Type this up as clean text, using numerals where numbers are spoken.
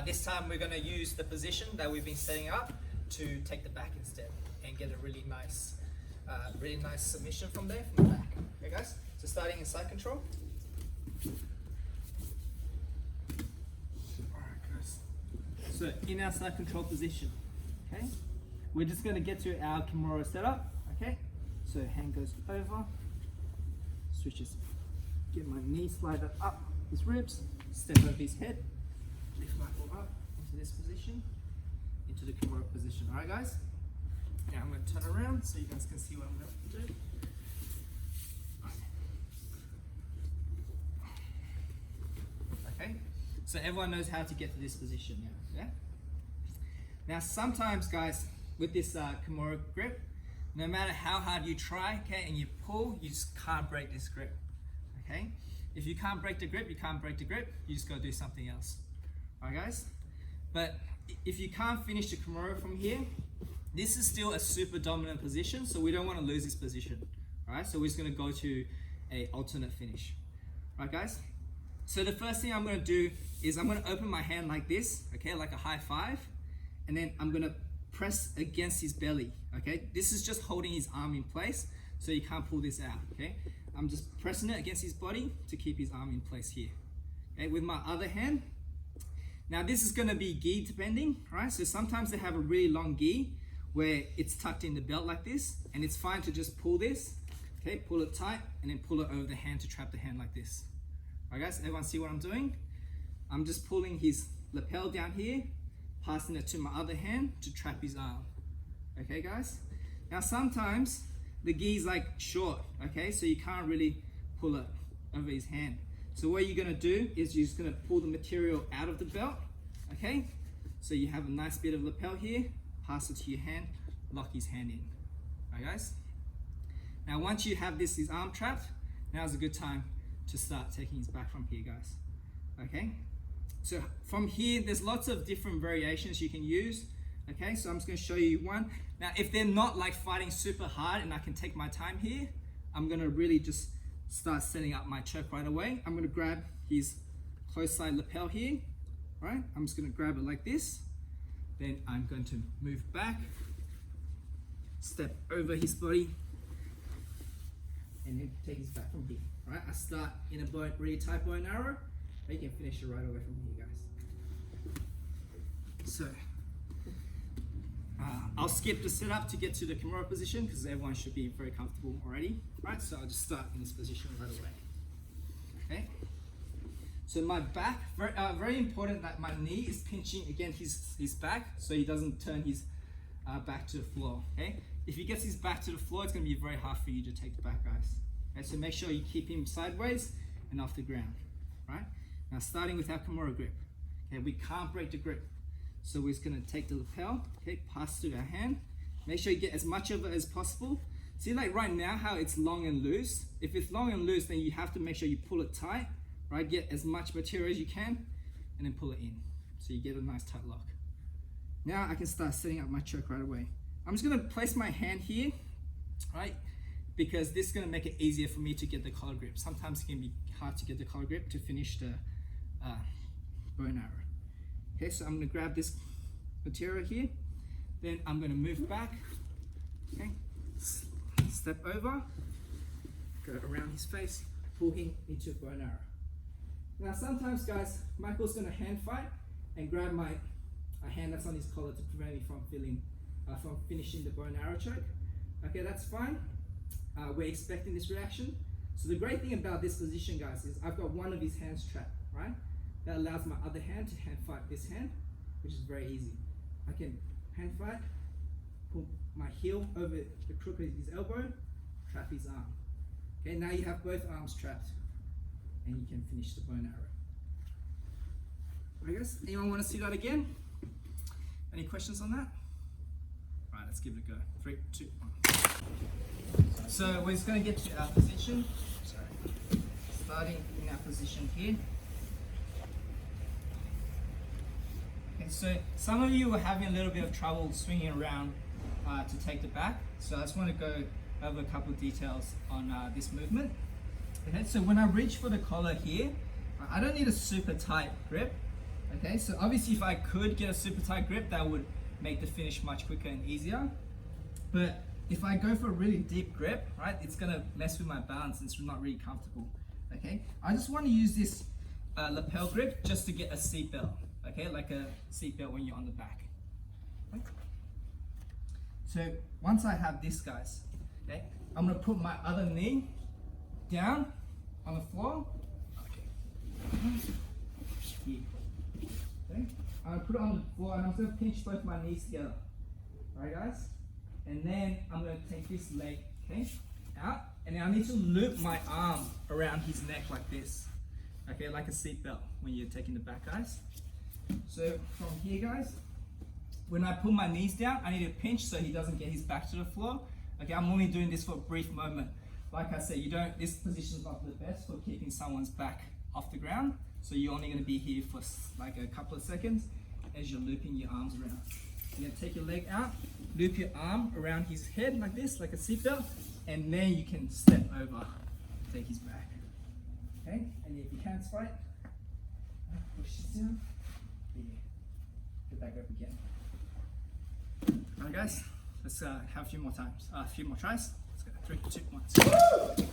This time we're going to use the position that we've been setting up to take the back instead and get a really nice submission from there, from the back. Okay guys, so starting in side control. Alright guys, so in our side control position, okay, we're just going to get to our Kimura setup, okay, so hand goes over, switches, get my knee slider up his ribs, step over his head, lift my arm up into this position, into the Kimura position. Alright guys, now I'm going to turn around so you guys can see what I'm going to do. Okay, so everyone knows how to get to this position now, yeah? Now sometimes guys, with this Kimura grip, no matter how hard you try, okay, and you pull, you just can't break this grip, okay? If you can't break the grip, you can't break the grip, you just go do something else, alright guys? But if you can't finish the Kimura from here, this is still a super dominant position, so we don't want to lose this position, alright? So we're just going to go to a alternate finish, alright guys? So the first thing I'm going to do is I'm going to open my hand like this, okay, like a high five, and then I'm going to press against his belly, okay? This is just holding his arm in place, so you can't pull this out, okay? I'm just pressing it against his body to keep his arm in place here, okay? With my other hand, now this is going to be gi depending, right? So sometimes they have a really long gi where it's tucked in the belt like this, and it's fine to just pull this, okay? Pull it tight, and then pull it over the hand to trap the hand like this. All right guys, everyone see what I'm doing? I'm just pulling his lapel down here, passing it to my other hand to trap his arm. Okay guys? Now sometimes the gi is like short, okay? So you can't really pull it over his hand. So what you're gonna do is you're just gonna pull the material out of the belt, okay? So you have a nice bit of lapel here, pass it to your hand, lock his hand in. All right guys? Now once you have his arm trapped, now's a good time to start taking his back from here guys, okay? So from here, there's lots of different variations you can use, okay? So I'm just gonna show you one. Now, if they're not like fighting super hard and I can take my time here, I'm gonna really just start setting up my choke right away. I'm gonna grab his close side lapel here, right? I'm just gonna grab it like this. Then I'm going to move back, step over his body, and then take his back from here, right? I start in a really tight bow and arrow, but you can finish it right away from here, guys. So, I'll skip the setup to get to the Kimura position because everyone should be very comfortable already, right? So I'll just start in this position right away, okay? So my back, very important that my knee is pinching against his back so he doesn't turn his back to the floor, okay? If he gets his back to the floor, it's gonna be very hard for you to take the back, guys. Okay, so make sure you keep him sideways and off the ground, right? Now starting with our Kimura grip, okay, we can't break the grip. So we're just gonna take the lapel, okay, pass through our hand. Make sure you get as much of it as possible. See like right now how it's long and loose? If it's long and loose, then you have to make sure you pull it tight, right? Get as much material as you can and then pull it in. So you get a nice tight lock. Now I can start setting up my choke right away. I'm just gonna place my hand here, right? Because this is gonna make it easier for me to get the collar grip. Sometimes it can be hard to get the collar grip to finish the bow and arrow. Okay, so I'm gonna grab this material here, then I'm gonna move back, okay? Step over, go around his face, pull him into a bow and arrow. Now sometimes guys, Michael's gonna hand fight and grab my hand that's on his collar to prevent me from finishing the bow and arrow choke. Okay, that's fine. We're expecting this reaction. So the great thing about this position guys is I've got one of his hands trapped, right? That allows my other hand to hand fight this hand, which is very easy. I can hand fight, pull my heel over the crook of his elbow, trap his arm. Okay, now you have both arms trapped and you can finish the bow and arrow. Alright guys, anyone want to see that again? Any questions on that? Alright, let's give it a go. 3, 2, 1. So we're just going to get to our position. Starting in our position here. Okay, so some of you are having a little bit of trouble swinging around to take the back. So I just want to go over a couple of details on this movement. Okay, so when I reach for the collar here, I don't need a super tight grip. Okay, so obviously if I could get a super tight grip, that would make the finish much quicker and easier. But if I go for a really deep grip, right, it's gonna mess with my balance and it's not really comfortable. Okay, I just want to use this lapel grip just to get a seatbelt. Okay, like a seatbelt when you're on the back. Okay? So once I have this, guys, okay, I'm gonna put my other knee down on the floor. Okay. Here. Okay. I'm gonna put it on the floor and I'm gonna pinch both my knees together. Alright, guys? And then I'm gonna take this leg, okay, out, and then I need to loop my arm around his neck like this. Okay, like a seatbelt when you're taking the back, guys. So from here, guys, when I pull my knees down, I need to pinch so he doesn't get his back to the floor. Okay, I'm only doing this for a brief moment. Like I said, this position is not the best for keeping someone's back off the ground. So you're only going to be here for like a couple of seconds as you're looping your arms around. You're going to take your leg out, loop your arm around his head like this, like a seatbelt, and then you can step over, take his back. Okay, and if you can't fight, push this down. Yeah. Get back up again. Alright guys, let's have a few more times, a few more tries. Let's go, 3, 2, 1.